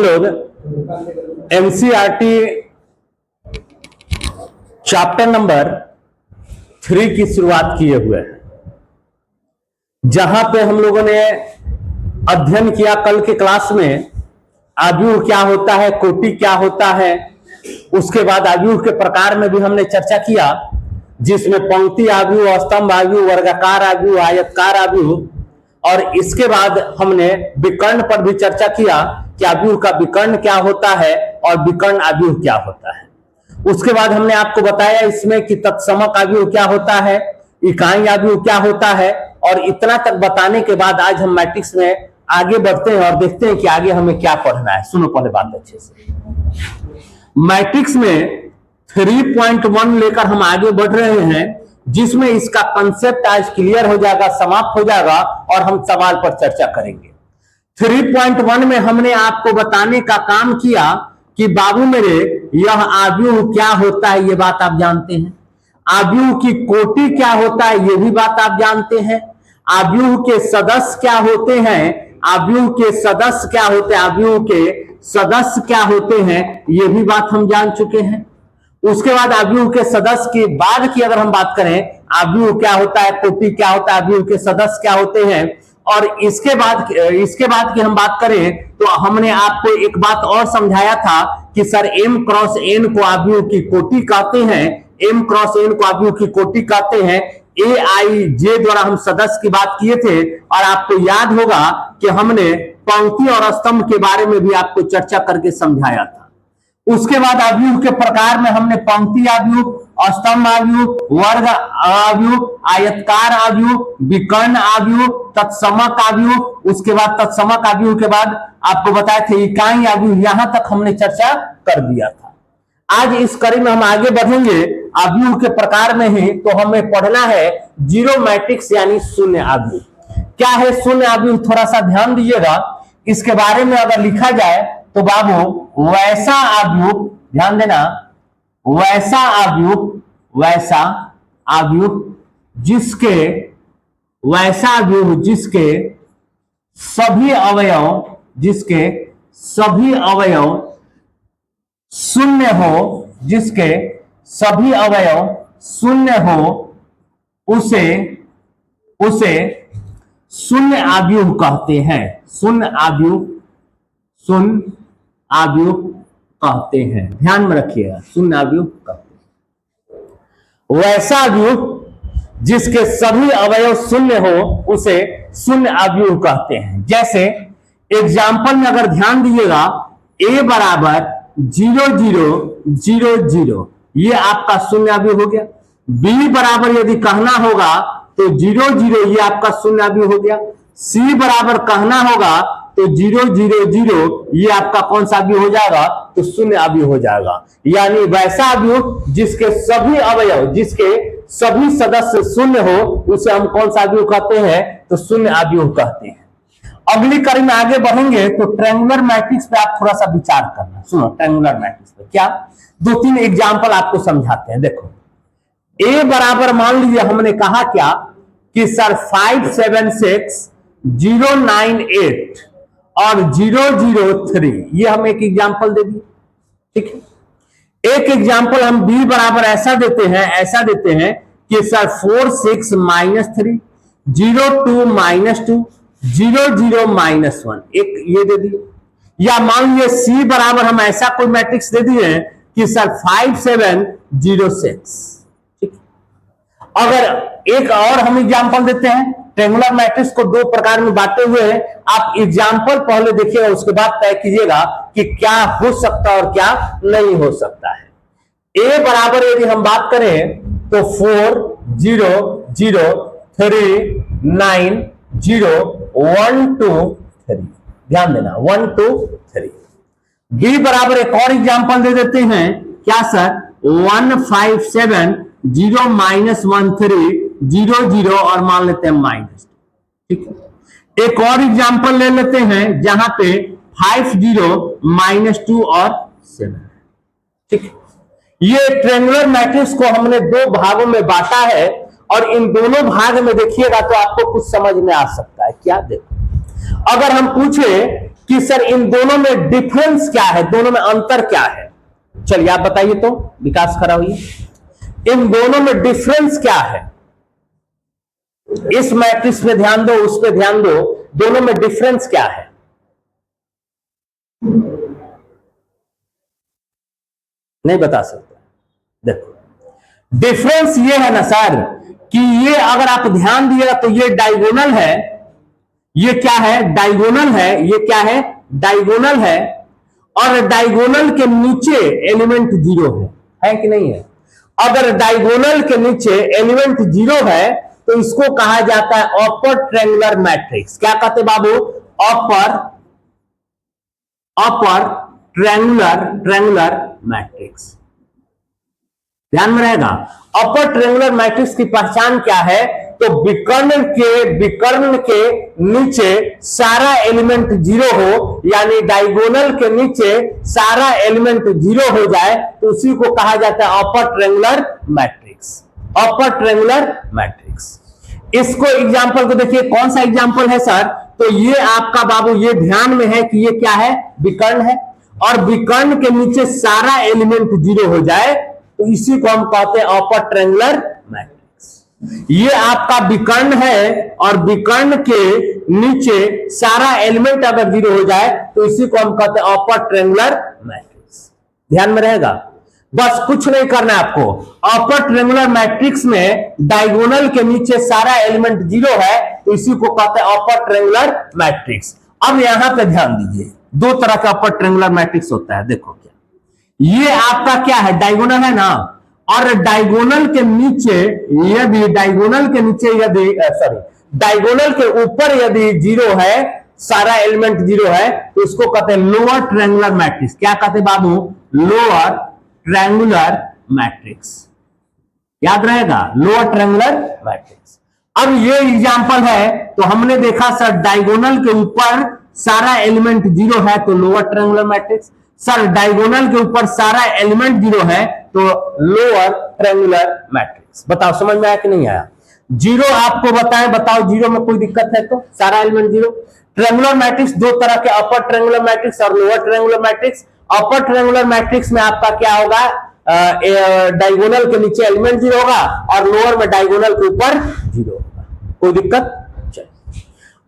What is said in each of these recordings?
लोग NCERT chapter number 3 की शुरुआत किए हुए हैं, जहां पे हम लोगों ने अध्ययन किया कल के क्लास में आव्यूह क्या होता है, कोटि क्या होता है। उसके बाद आव्यूह के प्रकार में भी हमने चर्चा किया, जिसमें पंक्ति आव्यूह, स्तंभ आव्यूह, वर्गाकार आव्यूह, आयतकार आव्यूह, और इसके बाद हमने विकर्ण पर भी चर्चा किया कि आव्यूह का विकर्ण क्या होता है और विकर्ण आव्यूह क्या होता है। उसके बाद हमने आपको बताया इसमें कि तत्समक आव्यूह क्या होता है, इकाई आव्यूह क्या होता है, और इतना तक बताने के बाद आज हम मैट्रिक्स में आगे बढ़ते हैं और देखते हैं कि आगे हमें क्या पढ़ना है। सुनो पहले बात अच्छे से। मैट्रिक्स में 3.1 लेकर हम आगे बढ़ रहे हैं, जिसमें इसका कंसेप्ट आज क्लियर हो जाएगा, समाप्त हो जाएगा और हम सवाल पर चर्चा करेंगे। 3.1 में हमने आपको बताने का काम किया कि बाबू मेरे यह आव्यूह क्या होता है, यह बात आप जानते हैं। आव्यूह की कोटि क्या होता है, यह भी बात आप जानते हैं। आव्यूह के सदस्य क्या होते हैं, आव्यूह के सदस्य क्या होते हैं, आव्यूह के सदस्य क्या होते हैं, यह भी बात हम जान चुके हैं। उसके बाद आव्यूह के सदस्य के बाद की अगर हम बात करें, आव्यूह क्या होता है, कोटि क्या होता है, आव्यूह के सदस्य क्या होते हैं, और इसके बाद की हम बात करें तो हमने आपको एक बात और समझाया था कि सर m क्रॉस n को आव्यूह की कोटि कहते हैं, m क्रॉस n को आव्यूह की कोटि कहते हैं। aij द्वारा हम सदस्य की बात किए थे, और आपको याद होगा कि हमने पंक्ति और स्तंभ के बारे में भी आपको चर्चा करके समझाया था। उसके बाद आव्यूह के प्रकार में हमने पंक्ति आव्यूह, स्तंभ आव्यूह, वर्ग आव्यूह, आयतकार आव्यूह, विकर्ण आव्यूह, तत्समक आव्यूह, उसके बाद तत्समक आव्यूह के बाद आपको बताया था इकाई आव्यूह, यहां तक हमने चर्चा कर दिया था। आज इस कड़ी में हम आगे बढ़ेंगे आव्यूह के प्रकार में ही, तो हमें पढ़ना है जीरो मैट्रिक्स यानी शून्य आव्यूह। क्या है शून्य आव्यूह, थोड़ा सा ध्यान दीजिएगा। इसके बारे में अगर लिखा जाए तो बाबू वैसा आव्यूह, ध्यान देना, वैसा आव्यूह जिसके सभी अवयव शून्य हो, उसे शून्य आव्यूह कहते हैं। शून्य आव्यूह कहते हैं, ध्यान में रखिएगा, शून्य आव्यूह कहते हैं। वैसा आव्यूह जिसके सभी अवयव शून्य हो, उसे शून्य आव्यूह कहते हैं। जैसे एग्जाम्पल में अगर ध्यान दीजिएगा, a बराबर 0 0 0 0, ये आपका शून्य आव्यूह हो गया। b बराबर यदि कहना होगा तो 0 0, ये आपका शून्य आव्यूह हो गया। c बराबर कहना होगा तो 0 0 0, ये आपका कौन सा आव्यूह हो जाएगा, तो शून्य आव्यूह हो जाएगा। यानी वैसा आव्यूह जिसके सभी अवयव, जिसके सभी सदस्य शून्य हो, उसे हम कौन सा आव्यूह कहते हैं, तो शून्य आव्यूह कहते हैं। अगली कड़ी में आगे बढ़ेंगे तो ट्रायंगुलर मैट्रिक्स पे आप थोड़ा सा विचार करना। सुनो ट्रायंगुलर मैट्रिक्स पे क्या, 2-3 एग्जाम्पल आपको समझाते हैं। देखो a बराबर मान लीजिए हमने कहा क्या कि सर 576 098 और 003, ये हम एक एग्जाम्पल दे दिए, ठीक है। एक एग्जाम्पल हम b बराबर ऐसा देते हैं कि सर 4 6 -3 0 2 -2 0 0 -1, एक ये दे दिए। या मान लीजिए c बराबर हम ऐसा कोई मैट्रिक्स दे दिए कि सर 5 7 0 6, ठीक। अगर एक और हम एग्जाम्पल देते हैं, ट्रायंगुलर मैट्रिक्स को 2 प्रकार में बांटे हुए हैं। आप एग्जाम्पल पहले देखिएगा, उसके बाद तय कीजिएगा कि क्या हो सकता है और क्या नहीं हो सकता है। a बराबर यदि हम बात करें तो 4 0 0 3 9 0 1 2 3, ध्यान देना 1 2 3। b बराबर एक और एग्जाम्पल दे देते हैं, क्या सर 1 5 7 0 -1 3 0 0 और मान लेते हैं माइनस, ठीक है। एक और एग्जाम्पल ले लेते हैं जहां पे 5 0 -2 और 7, ठीक है। ये ट्रायंगुलर मैट्रिक्स को हमने 2 भागों में बांटा है, और इन दोनों भाग में देखिएगा तो आपको कुछ समझ में आ सकता है। क्या देखो, अगर हम पूछे कि सर इन दोनों में डिफरेंस क्या है, दोनों में अंतर क्या है। चलिए आप बताइए तो, विकास खड़ा हुई, इन दोनों में डिफरेंस क्या है। इस मैट्रिक्स पे ध्यान दो, उस पे ध्यान दो, दोनों में डिफरेंस क्या है। नहीं बता सकते। देखो डिफरेंस ये है ना सर कि ये अगर आप ध्यान दिएगा तो ये डायगोनल है, ये क्या है, डायगोनल है, ये क्या है, डायगोनल है, और डायगोनल के नीचे एलिमेंट जीरो है कि नहीं है। अगर डायगोनल के नीचे एलिमेंट जीरो है तो इसको कहा जाता है अपर ट्रायंगुलर मैट्रिक्स। क्या कहते बाबू, अपर ट्रायंगुलर मैट्रिक्स। ध्यान में रहेगा, अपर ट्रायंगुलर मैट्रिक्स की पहचान क्या है, तो विकर्ण के नीचे सारा एलिमेंट जीरो हो, यानी डायगोनल के नीचे सारा एलिमेंट जीरो हो जाए तो उसी को कहा जाता है upper triangular matrix. Upper triangular matrix. इसको एग्जांपल को देखिए, कौन सा एग्जांपल है सर, तो ये आपका बाबू ये ध्यान में है कि ये क्या है, विकर्ण है, और विकर्ण के नीचे सारा एलिमेंट जीरो हो जाए तो इसी को हम कहते हैं अपर ट्रायंगुलर मैट्रिक्स। ये आपका विकर्ण है और विकर्ण के नीचे सारा एलिमेंट अगर जीरो हो जाए तो इसी को हम कहते हैं अपर ट्रायंगुलर मैट्रिक्स। ध्यान में रहेगा, बस कुछ नहीं करना है आपको। अपर ट्रायंगुलर मैट्रिक्स में डायगोनल के नीचे सारा एलिमेंट जीरो है तो इसी को कहते हैं अपर ट्रायंगुलर मैट्रिक्स। अब यहां पे ध्यान दीजिए, दो तरह का अपर ट्रायंगुलर मैट्रिक्स होता है। देखो क्या, ये आपका क्या है, डायगोनल है ना, और डायगोनल के नीचे यदि डायगोनल के ऊपर यदि जीरो है, सारा एलिमेंट जीरो है तो इसको कहते हैं लोअर ट्रायंगुलर मैट्रिक्स। क्या कहते हैं बाबू, लोअर ट्रायंगुलर मैट्रिक्स। याद रहेगा, लोअर ट्रायंगुलर मैट्रिक्स। अब ये एग्जांपल है तो हमने देखा सर डायगोनल के ऊपर सारा एलिमेंट जीरो है तो lower triangular matrix, sir diagonal के ऊपर सारा एलिमेंट जीरो है तो लोअर ट्रायंगुलर मैट्रिक्स। बताओ समझ में आया कि नहीं आया। जीरो आपको बताएं, बताओ जीरो में कोई दिक्कत है तो, सारा एलिमेंट जीरो। ट्रायंगुलर मैट्रिक्स दो तरह के, अपर ट्रायंगुलर मैट्रिक्स और lower triangular matrix. Upper triangular matrix में आपका क्या होगा, डायगोनल के नीचे एलिमेंट जीरो होगा और लोअर में डायगोनल के ऊपर जीरो होगा। कोई दिक्कत।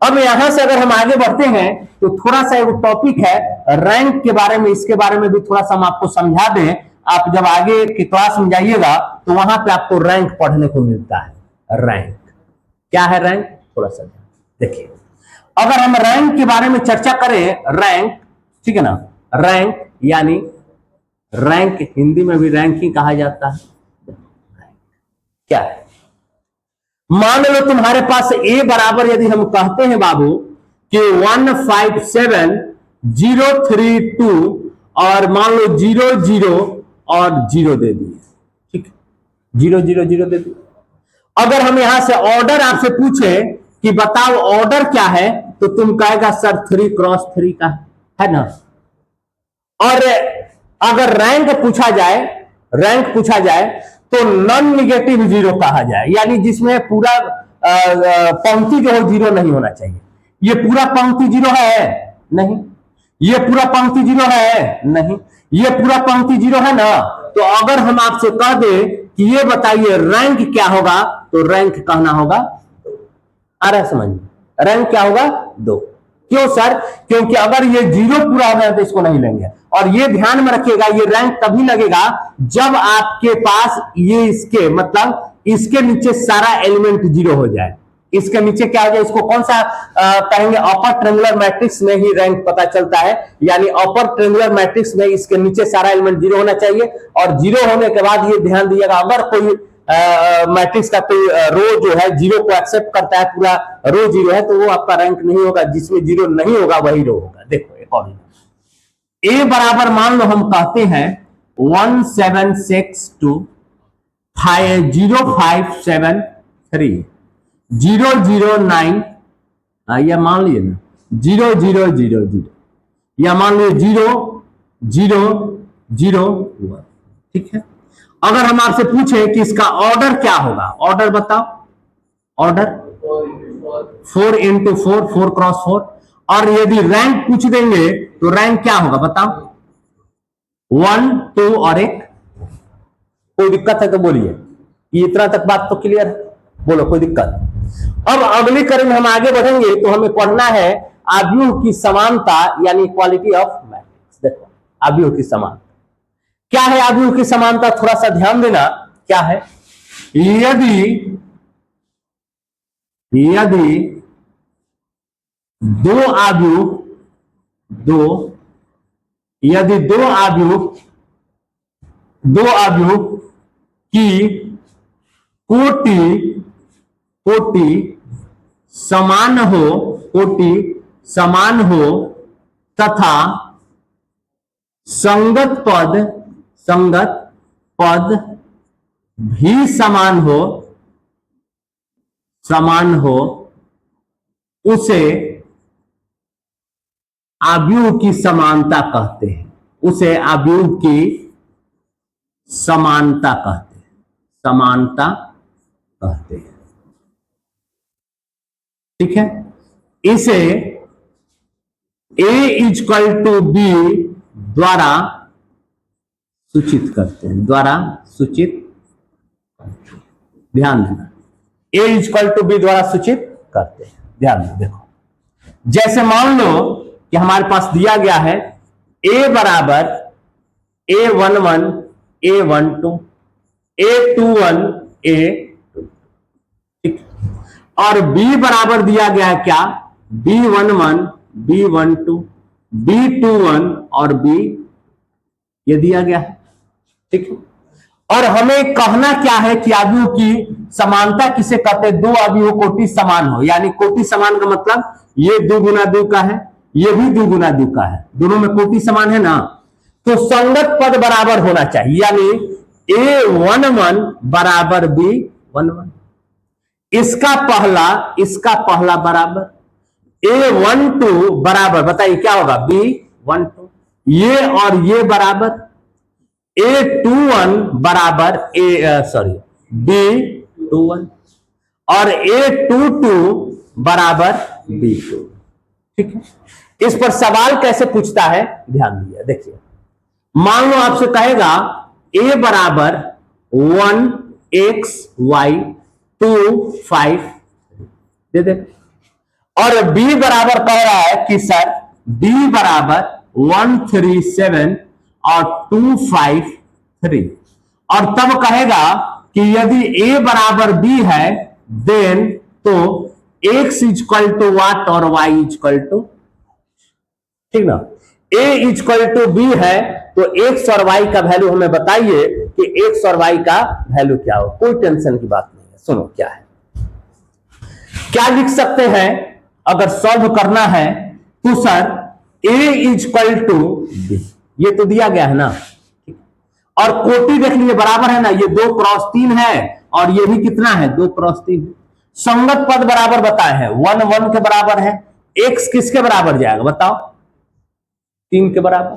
अब यहां से अगर हम आगे बढ़ते हैं तो थोड़ा सा एक टॉपिक है रैंक के बारे में, इसके बारे में भी थोड़ा सा हम आपको समझा दें। आप जब आगे की क्लास में जाइएगा तो वहां पे आपको रैंक पढ़ने को मिलता है। रैंक क्या है, रैंक थोड़ा सा देखिए। अगर हम रैंक के बारे में चर्चा करें, रैंक, ठीक है ना, रैंक यानी रैंक हिंदी में भी रैंक ही कहा जाता है। क्या है, मान लो तुम्हारे पास ए बराबर यदि हम कहते हैं बाबू कि 157,032 और मान लो 00 और 0 दे दिए, ठीक है, 000 दे दिए। अगर हम यहां से ऑर्डर आपसे पूछे कि बताओ ऑर्डर क्या है तो तुम कहेगा सर 3x3 का है ना। और अगर रैंक पूछा जाए तो नॉन निगेटिव जीरो कहा जाए, यानी जिसमें पूरा पंक्ति जो है जीरो नहीं होना चाहिए। ये पूरा पंक्ति जीरो है नहीं, ये पूरा पंक्ति जीरो है नहीं, ये पूरा पंक्ति जीरो है ना। तो अगर हम आपसे कह दे कि ये बताइए रैंक क्या होगा तो रैंक कहना होगा, आ रहा है समझ में, रैंक क्या होगा 2। क्यों सर, क्योंकि अगर ये जीरो पूरा हो गया तो इसको नहीं लेंगे। और ये ध्यान में रखिएगा, ये रैंक तभी लगेगा जब आपके पास ये इसके मतलब इसके नीचे सारा एलिमेंट जीरो हो जाए। इसके नीचे क्या हो जाए, इसको कौन सा कहेंगे, अपर ट्रायंगुलर मैट्रिक्स में ही रैंक पता चलता है। यानी अपर ट्रायंगुलर मैट्रिक्स में इसके नीचे सारा एलिमेंट जीरो होना चाहिए। और जीरो होने के बाद ये ध्यान दीजिएगा, अगर कोई मैट्रिक्स का कोई रो जो है जीरो को एक्सेप्ट करता है, पूरा रो जीरो है, तो वो आपका रैंक नहीं होगा। जिसमें जीरो नहीं होगा वही रो होगा। देखो एक और ए बराबर मान लो हम कहते हैं 176250573 009, या मान लीजिए ना 0000, या मान लीजिए 0001, ठीक है। अगर हम आपसे पूछे कि इसका ऑर्डर क्या होगा, ऑर्डर बताओ, ऑर्डर 4 × 4 4x4। और यदि रैंक पूछ देंगे तो रैंक क्या होगा बताओ? 1 2 और 1। कोई दिक्कत है तो बोलिए, इतना तक बात तो क्लियर है? बोलो कोई दिक्कत? अब अगली कड़ी में हम आगे बढ़ेंगे तो हमें पढ़ना है आव्यूह की समानता यानी इक्वालिटी ऑफ मैट्रिक्स। देखो आव्यूह की समानता क्या है? आव्यूह की समानता थोड़ा सा ध्यान देना क्या है। यदि दो आव्यूह की कोटि समान हो तथा संगत पद भी समान हो उसे आव्यूह की समानता कहते हैं। उसे आव्यूह की समानता कहते हैं। ठीक है, इसे A = B द्वारा सूचित करते हैं। ध्यान देना, A = B द्वारा सूचित करते हैं। ध्यान देना। देखो जैसे मान लो कि हमारे पास दिया गया है A बराबर A11 A12 A21 A22, ठीक, और B बराबर दिया गया है क्या? B11 B12 B21 और B ये दिया गया है। ठीक, और हमें कहना क्या है कि आव्यूह की समानता किसे कहते हैं? दो आव्यूह कोटि समान हो, यानी कोटि समान का मतलब ये 2 गुना 2 का है, ये भी 2 गुना 2 का है, दोनों में कोटि समान है ना, तो संगत पद बराबर होना चाहिए, यानी A11 बराबर B11, इसका पहला बराबर, A12 बराबर बताइए क्या होगा? B12, ये और ये बराबर, A21 बराबर B21 और A22 बराबर B2। ठीक है, इस पर सवाल कैसे पूछता है ध्यान दीजिए। देखिए मान लो आपसे कहेगा A बराबर 1 x y 2 5 दे दे, और B बराबर कह रहा है कि सर B बराबर 1 3 7 और 2 5 3, और तब कहेगा कि यदि A बराबर B है देन तो x = what और y = ठीक ना, A = B है तो x और y का वैल्यू हमें बताइए कि x और y का वैल्यू क्या हो। कोई टेंशन की बात नहीं है, सुनो क्या है, क्या लिख सकते हैं अगर सॉल्व करना है तो सर A = B, ये तो दिया गया है ना, और कोटि देख लीजिए बराबर है ना, ये 2 × 3 है और ये भी कितना है 2 × 3। संगत पद बराबर बताए हैं, 1 1 के बराबर है, x किसके बराबर जाएगा बताओ? 3 के बराबर।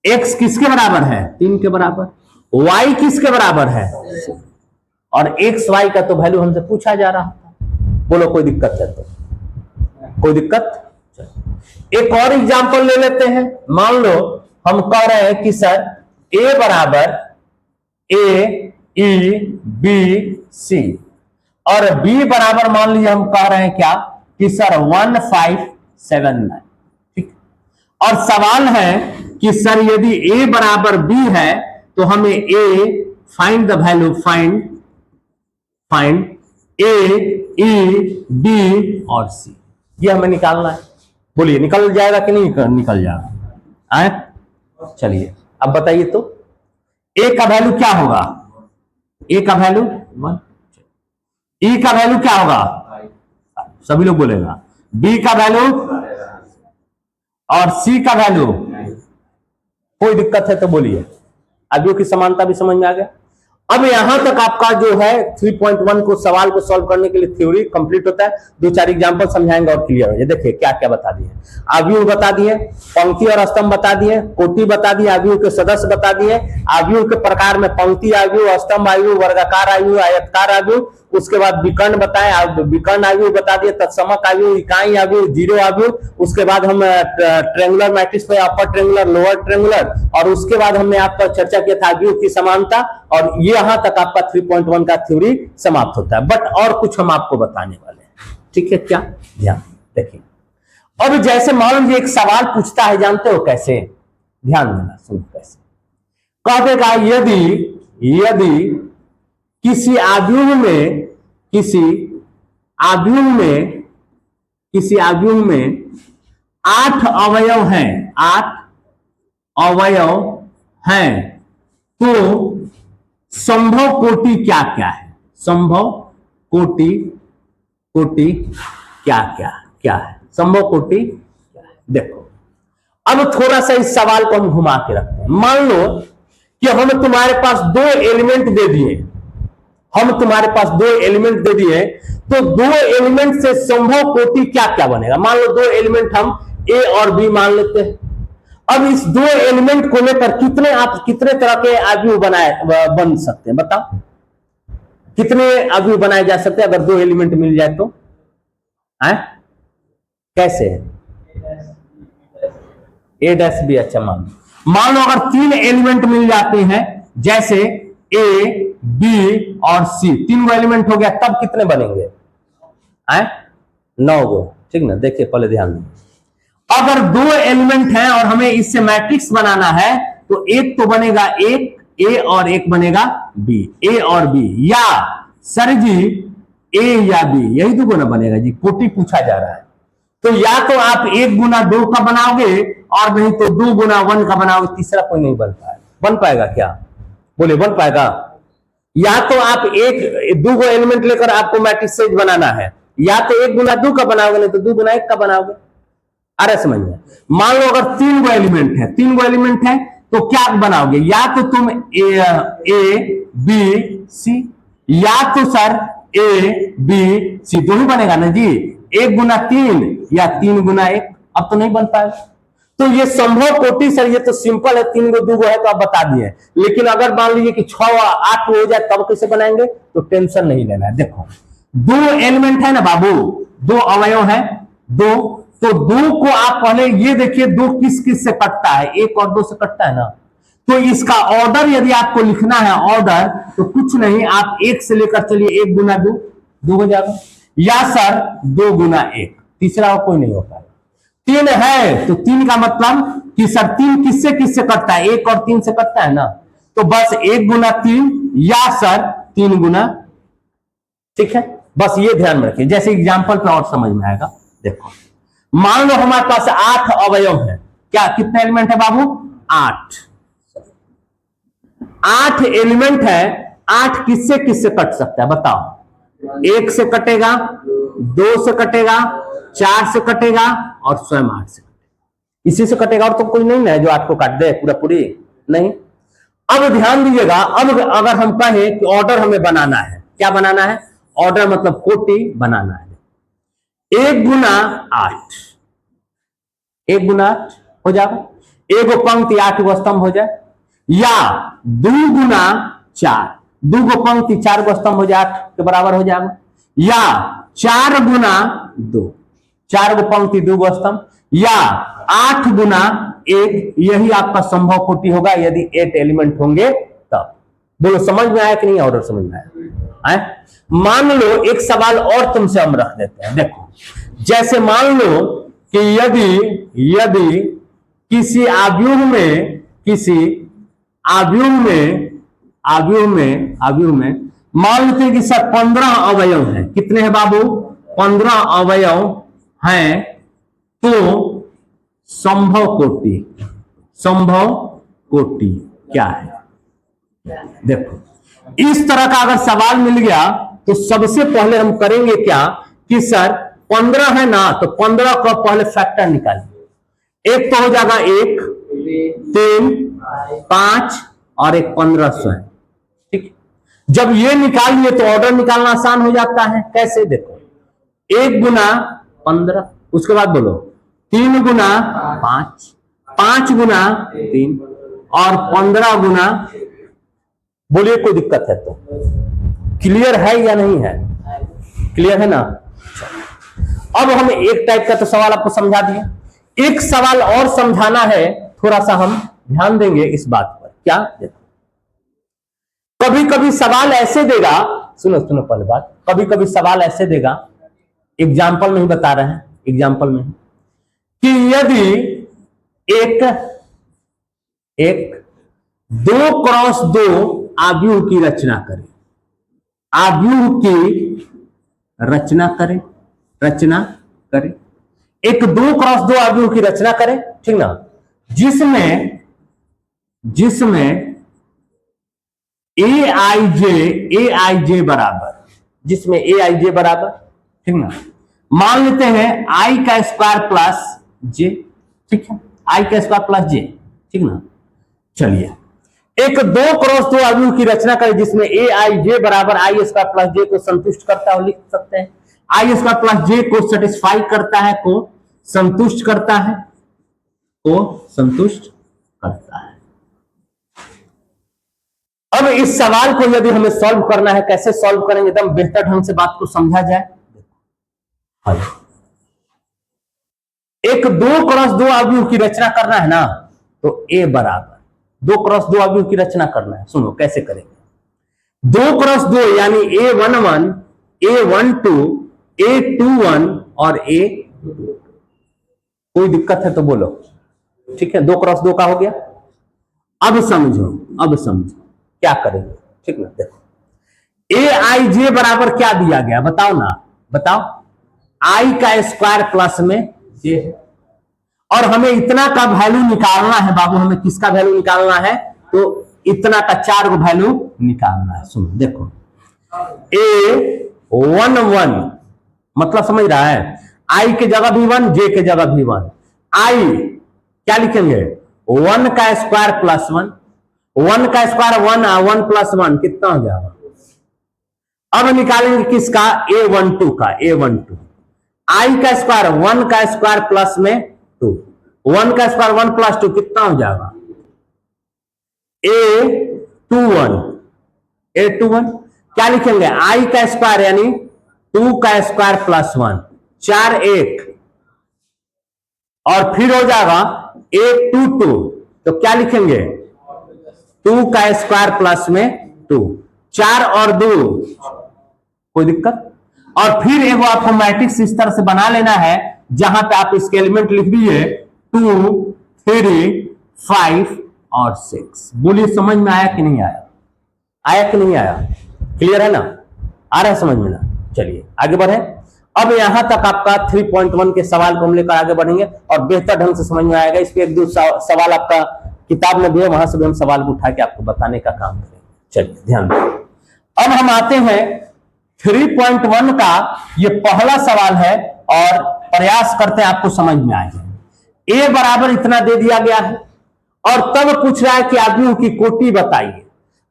x किसके बराबर है? 3 के बराबर। y किसके बराबर है? और x y का तो वैल्यू हमसे पूछा जा रहा था। बोलो कोई दिक्कत है तो? कोई दिक्कत? एक और एग्जांपल ले लेते हैं। मान लो हम कह रहे हैं कि सर A बराबर A E B C और B बराबर मान लीजिए हम कह रहे हैं क्या कि सर 1 5 7 9, ठीक, और सवाल है कि सर यदि A बराबर B है तो हमें A find the value, find A E B और C, ये हमें निकालना है। बोलिए निकल जाएगा कि नहीं निकल जाएगा? चलिए अब बताइए तो A का वैल्यू क्या होगा? A का वैल्यू 1, E का वैल्यू क्या होगा? सभी लोग बोलेगा। B का वैल्यू और C का वैल्यू? कोई दिक्कत है तो बोलिए। आव्यूह की समानता भी समझ में आ गया। अब यहां तक आपका जो है 3.1 को सवाल को सॉल्व करने के लिए थ्योरी कंप्लीट होता है। 2-4 एग्जांपल समझाएंगे और क्लियर हो जाए। देखिए क्या क्या बता दिए, आव्यूह बता दिए, पंक्ति और स्तंभ बता दिए, कोटि बता दिए, आव्यूह के सदस्य बता दिए, आव्यूह के प्रकार में पंक्ति आव्यूह, स्तंभ आव्यूह, वर्गाकार आव्यूह, आयताकार आव्यूह, उसके बाद विकर्ण बताए, विकर्ण आव्यूह बता दिए, तत्समक आव्यूह, इकाई आव्यूह, जीरो आव्यूह, उसके बाद हम ट्रेंगुलर मैट्रिक्स पे अपर ट्रेंगुलर, लोअर ट्रेंगुलर, और उसके बाद हमने आपका चर्चा किया था आव्यूह की समानता, और ये यहां तक आपका 3.1 का थ्योरी समाप्त होता है। बट और कुछ हम आपको बताने वाले हैं, ठीक है क्या? ध्यान देखिए। अब जैसे मान लीजिए एक सवाल पूछता है, जानते हो कैसे? ध्यान देना, सुनो कैसे। कह देगा यदि किसी आव्यूह में 8 अवयव हैं, 8 अवयव हैं, तो संभव कोटि क्या क्या है? संभव कोटि क्या है? संभव कोटि क्या है? देखो, अब थोड़ा सा इस सवाल को हम घुमा के रखते हैं। मान लो कि हम तुम्हारे पास दो एलिमेंट दे दिए, तो दो एलिमेंट से संभव कोटि क्या क्या बनेगा? मान लो दो एलिमेंट हम ए और बी मान लेते हैं। अब इस दो एलिमेंट को लेकर कितने तरह के आव्यूह बन सकते हैं? बताओ, कितने आव्यूह बनाए जा सकते हैं अगर दो एलिमेंट मिल जाए तो? कैसे? ए डैश बी। अच्छा, मान लो अगर 3 एलिमेंट मिल जाते हैं, जैसे ए, बी और सी, 3 एलिमेंट हो गया, तब कितने बनेंगे? 9 गो, ठीक ना? देखिए पहले ध्यान दें, अगर 2 एलिमेंट हैं और हमें इससे मैट्रिक्स बनाना है, तो एक तो बनेगा एक ए और एक बनेगा बी, ए और बी, या सर जी ए या बी, यही तो ना बनेगा जी, कोटि पूछा जा रहा है। तो या तो आप 1 गुना 2 का बनाओगे, और नहीं तो 2 गुना 1 का बनाओगे, तीसरा कोई नहीं बन पाएगा। बन पाएगा क्या? बोले बन पाएगा? या तो आप 2 गो एलिमेंट लेकर आपको मैट्रिक्स बनाना है, या तो 1 गुना 2 का बनाओगे, नहीं तो 2 गुना 1 का बनाओगे। अरे समझ में? मान लो अगर 3 गो एलिमेंट है, तो क्या बनाओगे? या तो तुम ए बी सी, या तो सर ए बी सी, दो ही बनेगा ना जी, 1 गुना 3 या 3 गुना 1। अब तो नहीं बन पाएगा। तो ये संभव कोटि सर, ये तो सिंपल है, 3 गो 2 गो है तो आप बता दिए, लेकिन अगर मान लीजिए कि 6 8 हो जाए तब कैसे बनाएंगे? तो टेंशन नहीं लेना है। देखो, 2 एलिमेंट है ना बाबू, 2 अवयव है, 2, तो 2 को आप पहले ये देखिए 2 किस किस से कटता है? 1 और 2 से कटता है ना। तो इसका ऑर्डर यदि आपको लिखना है, ऑर्डर, तो कुछ नहीं, आप 1 से लेकर चलिए, 1 गुना 2 हो जाएगा, या सर 2 गुना 1, तीसरा कोई नहीं होता है। 3 है तो 3 का मतलब कि सर 3 किससे कटता है? 1 और 3 से कटता है ना, तो बस 1 गुना 3 या सर 3 गुना, ठीक है? बस ये ध्यान में रखिए, जैसे एग्जांपल पे और समझ में आएगा। देखो, मान लो हमारे पास 8 अवयव है, क्या कितने एलिमेंट है बाबू? 8 एलिमेंट है, 8 किससे कट सकता है बताओ? 1 से कटेगा, 2 से कटेगा, 4 से कटेगा, और स्वयं 8 से कटेगा। इसी से कटेगा, और तो कोई नहीं है जो 8 को काट दे पूरी नहीं। अब ध्यान दीजिएगा, अब अगर हम कहें कि ऑर्डर हमें बनाना है, क्या बनाना है? ऑर्डर मतलब कोटि बनाना है। 1 गुना 8, 1 गुना 8 हो जाएगा, 1 पंक्ति 8 गो स्तंभ हो जाए, या 2 गुना 4, 2 गो पंक्ति 4 गो स्तंभ हो जाए, 8 के बराबर हो जाएगा, या 4 गुना 2, 4 गो पंक्ति 2 गो स्तंभ, या 8 गुना 1, यही आपका संभव कोटि होगा यदि 8 एलिमेंट होंगे तब। बोलो समझ में आया कि नहीं? ऑर्डर समझ में आया? मान लो एक सवाल और तुमसे हम रख देते हैं। देखो, जैसे मान लो कि यदि किसी आव्यूह में मान लेते हैं कि सर 15 अवयव हैं। कितने हैं बाबू? 15 अवयव हैं, तो संभव कोटि क्या है? देखो, इस तरह का अगर सवाल मिल गया तो सबसे पहले हम करेंगे क्या कि सर 15 है ना, तो 15 का पहले फैक्टर निकालिए। एक तो हो जाएगा 1, 3, 5 और एक 15 स्वयं, ठीक। जब ये निकाल लिए तो ऑर्डर निकालना आसान हो जाता है। कैसे? देखो, 1 गुना 15, उसके बाद बोलो 3 गुना 5, 5 गुना 3 और 15 गुना, बोलिए कोई दिक्कत है तो? क्लियर है या नहीं है? क्लियर है ना? अब हम एक टाइप का तो सवाल आपको समझा दिया, एक सवाल और समझाना है, थोड़ा सा हम ध्यान देंगे इस बात पर। क्या? कभी कभी सवाल ऐसे देगा, सुनो सुनो पहले बात, कभी कभी सवाल ऐसे देगा, एग्जाम्पल में ही बता रहे हैं, एग्जाम्पल में कि यदि एक 2x2 आव्यूह की रचना करे, आव्यूह की रचना करे, एक 2x2 आव्यूह की रचना करे, ठीक ना, जिसमें aij बराबर, जिसमें aij बराबर, ठीक ना, मान लेते हैं i का स्क्वायर प्लस j, ठीक है, i का स्क्वायर प्लस j, ठीक ना। चलिए एक 2x2 आव्यूह की रचना करें जिसमें aij बराबर i स्क्वायर प्लस j को संतुष्ट करता है, लिख सकते हैं i स्क्वायर प्लस j को सेटिस्फाई करता है, को संतुष्ट करता है, अब इस सवाल को यदि हमें सॉल्व करना है, कैसे सॉल्व करेंगे एकदम बेहतर ढंग से बात को समझा जाए। एक 2x2 आव्यूह की रचना करना है ना, तो a बराबर 2x2 आव्यूह की रचना करना है, सुनो कैसे करेंगे। 2x2 यानी a11, a12, a21 और a22। कोई दिक्कत है तो बोलो, ठीक है, 2x2 का हो गया। अब समझो क्या करेंगे, ठीक ना। देखो aij बराबर क्या दिया गया, बताओ ना, बताओ, i का स्क्वायर प्लस में j, और हमें इतना का वैल्यू निकालना है बाबू, हमें किसका वैल्यू निकालना है, तो इतना का 4 को वैल्यू निकालना है। सुनो देखो a11 मतलब समझ रहा है, i के जगह भी 1, j के जगह भी 1, i क्या लिखेंगे 1 का स्क्वायर प्लस 1, 1 का स्क्वायर 1, 1 प्लस 1 कितना हो जाएगा। अब निकालेंगे किसका, a12 का, a12 i का स्क्वायर 1 का स्क्वायर प्लस में 2, 1 का स्क्वायर 1 प्लस 2 कितना हो जाएगा a21 क्या लिखेंगे i का स्क्वायर यानी 2 का स्क्वायर प्लस 1, 4 1 और फिर हो जाएगा a22, तो क्या लिखेंगे 2 का स्क्वायर प्लस में 2, 4 और 2, कोई दिक्कत। और फिर एगो आपको मैट्रिक्स इस तरह से बना लेना है जहां पे आप इसके एलिमेंट लिख दीजिए 2, 3, 5 और 6। बोलिए समझ में आया कि नहीं आया, आया कि नहीं आया, क्लियर है ना, आ रहा है समझ में ना। चलिए आगे बढ़े। अब यहां तक आपका 3.1 के सवाल को हम लेकर आगे बढ़ेंगे और बेहतर ढंग से समझ में आएगा। इस पे एक दो सवाल आपका किताब में भी है, वहां से भी हम सवाल को उठा के आपको बताने का काम करेंगे। चलिए ध्यान दें। अब हम आते हैं 3.1 का, ये पहला सवाल है और प्रयास करते हैं आपको समझ में आ जाए। a बराबर इतना दे दिया गया है और तब पूछ रहा है कि आव्यूह की कोटि बताइए।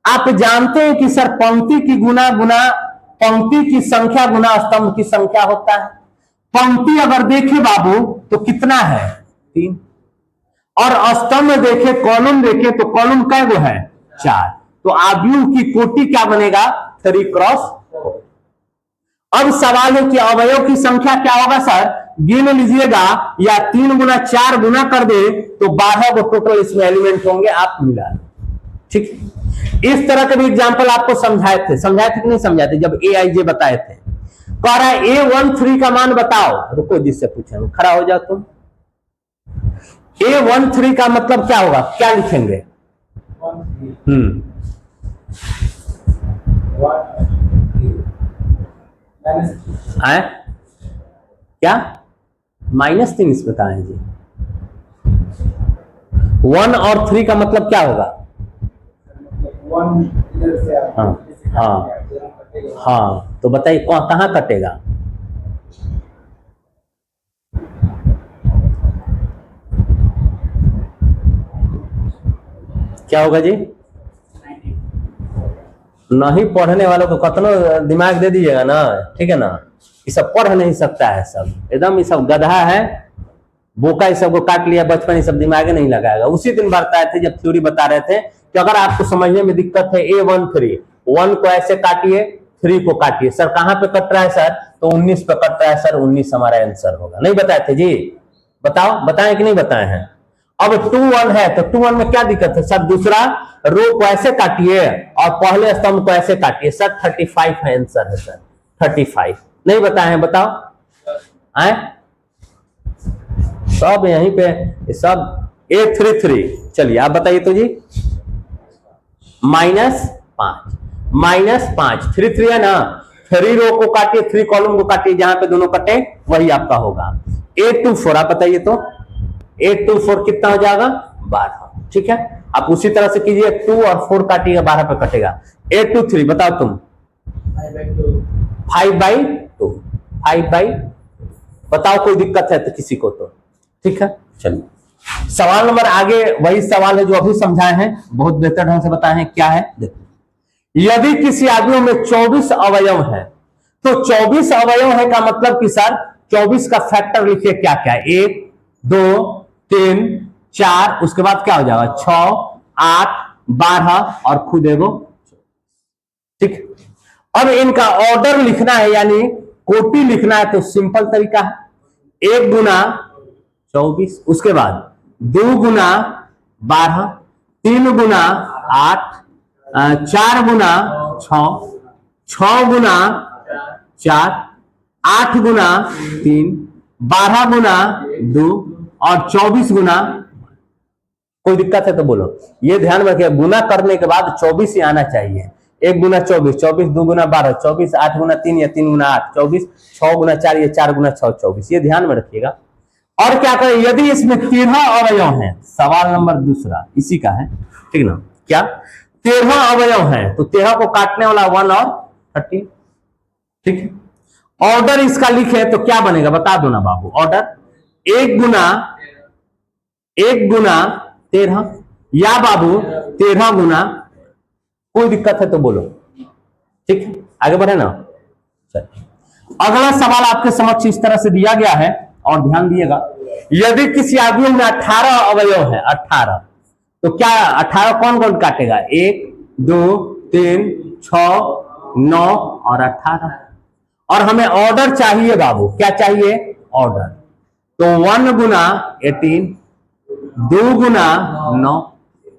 आप जानते हैं कि सर पंक्ति की गुना पंक्ति की संख्या गुना स्तंभ की संख्या होता है। पंक्ति अगर देखे बाबू तो कितना है 3, और स्तंभ देखे, कॉलम देखे तो कॉलम कै गो है 4, तो आव्यूह की कोटि क्या बनेगा 3x4। अब सवाल है कि अवयव की संख्या क्या होगा सर, गिन लीजिएगा या 3 गुना 4 गुना कर दे तो 12 को टोटल इसमें एलिमेंट होंगे, आप मिला ठीक। इस तरह के भी एग्जांपल आपको समझाए थे कि नहीं समझाए थे जब aij बताए थे। कह रहा है a13 का मान बताओ, रुको जिससे पूछेंगे, खड़ा हो जाओ तुम। a13 का मतलब क्या होगा, क्या लिखेंगे आए क्या -3 इसमें कहा है जी। 1 और 3 का मतलब क्या होगा, हाँ तो बताइए कहां कटेगा, क्या होगा जी। नहीं पढ़ने वालों को कतना दिमाग दे दीजिएगा ना, ठीक है ना, ये सब पढ़ नहीं सकता है, सब एकदम ये सब गधा है, बोका ये सब को काट लिया बचपन, ये सब दिमाग नहीं लगाएगा। उसी दिन बताए थे जब थ्योरी बता रहे थे कि अगर आपको समझने में दिक्कत है a13, 1 को ऐसे काटिए, 3 को काटिए। सर कहां पे कट रहा है सर? तो 19 पे कट रहा है सर, 19 हमारा आंसर होगा। नहीं बताए थे जी? बताओ, बताएं कि नहीं बताए हैं? अब 2 1 है तो 2 1 में क्या दिक्कत है सर? दूसरा रो को ऐसे काटिए और पहले स्तंभ को ऐसे काटिए। सर 35 है आंसर है सर, 35। नहीं बताए हैं? बताओ आए सब यहीं पे सब A33। चलिए आप बताइए तो जी। -5 -5 3 3 है ना, 3 रो को काटिए, 3 कॉलम को काटिए, जहां पे दोनों कटे वही आपका होगा। 824 आप बताइए तो 824 कितना हो जाएगा? 12। ठीक है, आप उसी तरह से कीजिए, 2 और 4 काटिएगा, 12 पे कटेगा। 823 बताओ तुम। 5/2 5/2 बताओ, कोई दिक्कत है तो किसी को तो? ठीक है, चलिए सवाल नंबर आगे वही सवाल है जो अभी समझाए हैं, बहुत बेहतर ढंग से बताए हैं। क्या है देखो, यदि किसी आदमी में 24 अवयव है तो 24 अवयव है का मतलब कि सर 24 का फैक्टर लिखिए क्या क्या है? 1 2 3 4, उसके बाद क्या हो जाएगा? 6 8 12 और खुद एगो। ठीक, अब इनका ऑर्डर लिखना है यानी कोटि लिखना है तो सिंपल तरीका है, 1 गुना 24, उसके बाद 2 गुना 12, 3 गुना 8, 4 गुना 6, 6 गुना 4, 8 गुना 3, 12 गुना 2 और 24 गुना। कोई दिक्कत है तो बोलो। ये ध्यान में रखिए, गुना करने के बाद 24 ही आना चाहिए। 1 गुना 24, 24 2 गुना 12 24, 8 गुना 3 या 3 गुना 8 24, 6 गुना 4 या 4 गुना 6 24। ये ध्यान में रखिएगा। और क्या करें यदि इसमें 13 अवयव हैं? सवाल नंबर दूसरा इसी का है, ठीक ना? क्या 13 अवयव हैं तो 13 को काटने वाला 1 और 30। ठीक है, ऑर्डर इसका लिखे तो क्या बनेगा बता दो ना बाबू। ऑर्डर 1 गुना 13 या बाबू 13 गुना। कोई दिक्कत है तो बोलो। ठीक है, आगे बढ़े ना। चलिए अगला सवाल आपके समक्ष इस तरह से दिया गया है और ध्यान दिएगा, यदि किसी आदमी में 18 अवयव है, 18 तो क्या 18 कौन कौन काटेगा? 1 2 3 6 9 और 18। और हमें ऑर्डर चाहिए बाबू, क्या चाहिए? ऑर्डर। तो 1 गुना 18, 2 गुना 9,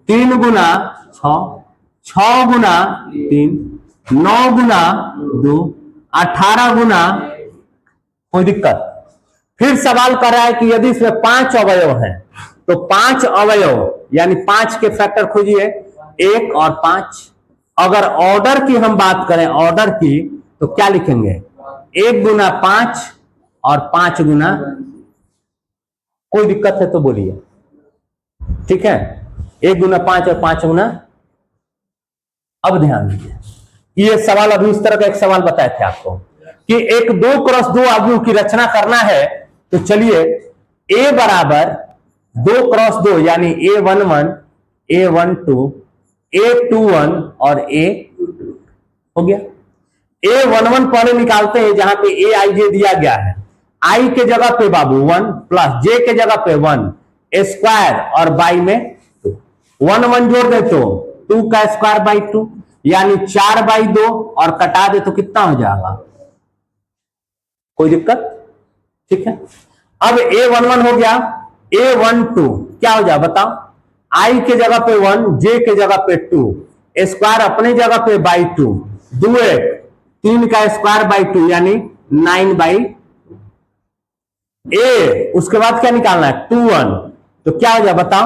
3 गुना 6, 6 गुना 3, 9 गुना 2, 18 गुना। कोई दिक्कत? फिर सवाल कर रहा है कि यदि इसमें 5 अवयव हैं तो 5 अवयव यानी 5 के फैक्टर खोजिए, 1 और 5। अगर ऑर्डर की हम बात करें, ऑर्डर की, तो क्या लिखेंगे? 1 गुना 5 और 5 गुना। कोई दिक्कत है तो बोलिए। ठीक है, 1 गुना 5 और 5 गुना। अब ध्यान दीजिए, ये सवाल अभी इस तरह का एक सवाल बताए थे आपको कि एक 2x2 आव्यूह की रचना करना है। तो चलिए A बराबर 2x2 यानी A11 A12 A21 और A हो गया। A11 पहले निकालते हैं जहां पे Aij दिया गया है। I के जगह पे बाबू 1 प्लस J के जगह पे 1 स्क्वायर और बाई में 2, 1 1 जोड़ दे तो 2 का स्क्वायर बाई 2 यानी 4/2 और कटा दे तो कितना हो जाएगा? कोई दिक्कत? ठीक है, अब A11 हो गया, A12 क्या हो जाए बताओ? I के जगह पे 1, J के जगह पे 2, स्क्वायर अपने जगह पे बाई 2, 2 3 का स्क्वायर बाई 2 यानी 9/। A उसके बाद क्या निकालना है? 2 1 तो क्या हो जाए बताओ?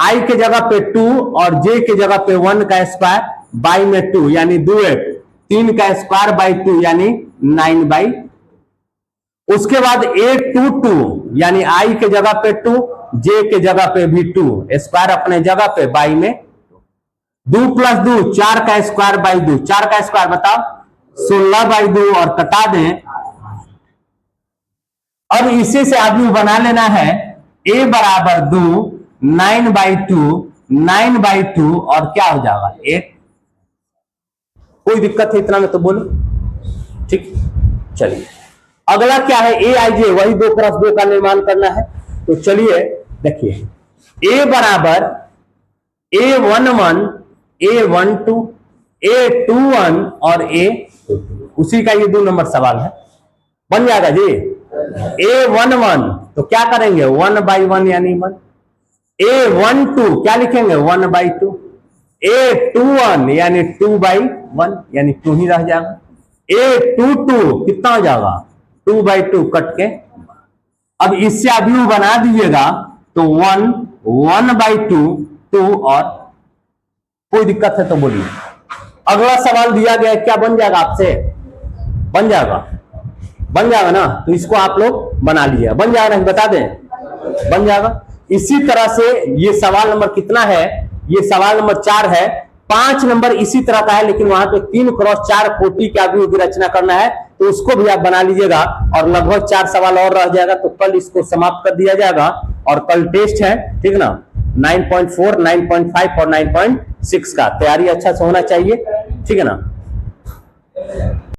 I के जगह पे 2 और J के जगह पे 1 का स्क्वायर बाई में 2 यानी 2 3 का स्क्वायर बाई 2 यानी 9/। उसके बाद A22 यानी I के जगह पे 2, J के जगह पे भी 2, स्क्वायर अपने जगह पे बाई में 2 प्लस 2 4 का स्क्वायर बाई 2, 4 का स्क्वायर बताओ 16/2 और कटा दें। अब इसी से आदमी बना लेना है A बराबर 2 9/2 9/2 और क्या हो जाएगा? 8। कोई दिक्कत है इतना में तो बोलो। ठीक, चलिए अगला क्या है? Aij वही 2x2 का निर्माण करना है। तो चलिए देखिए A बराबर A11 A12 A21 और A22 उसी का ये 2 नंबर सवाल है, बन जाएगा जी। A11 तो क्या करेंगे 1/1 यानी 1। A12 क्या लिखेंगे 1/2। A21 यानी 2/1 यानी 2 ही रह जाएगा। A22 कितना हो जाएगा 2/2 कट के। अब इससे अवयव बना दीजिएगा तो 1 1/2 2 और कोई दिक्कत है तो बोलिए। अगला सवाल दिया गया क्या बन जाएगा आपसे, बन जाएगा ना, तो इसको आप लोग बना लीजिए, बन जाएगा नहीं बता दें, बन जाएगा। इसी तरह से ये सवाल नंबर कितना है, ये सवाल नंबर 4 है। 5 नंबर इसी तरह का है, लेकिन वहां पे 3x4 कोटि के अवयव की रचना करना है, तो उसको भी आप बना लीजिएगा और लगभग 4 सवाल और रह जाएगा, तो कल इसको समाप्त कर दिया जाएगा। और कल टेस्ट है, ठीक ना, 9.4 9.5 और 9.6 का तैयारी अच्छा से होना चाहिए, ठीक है ना।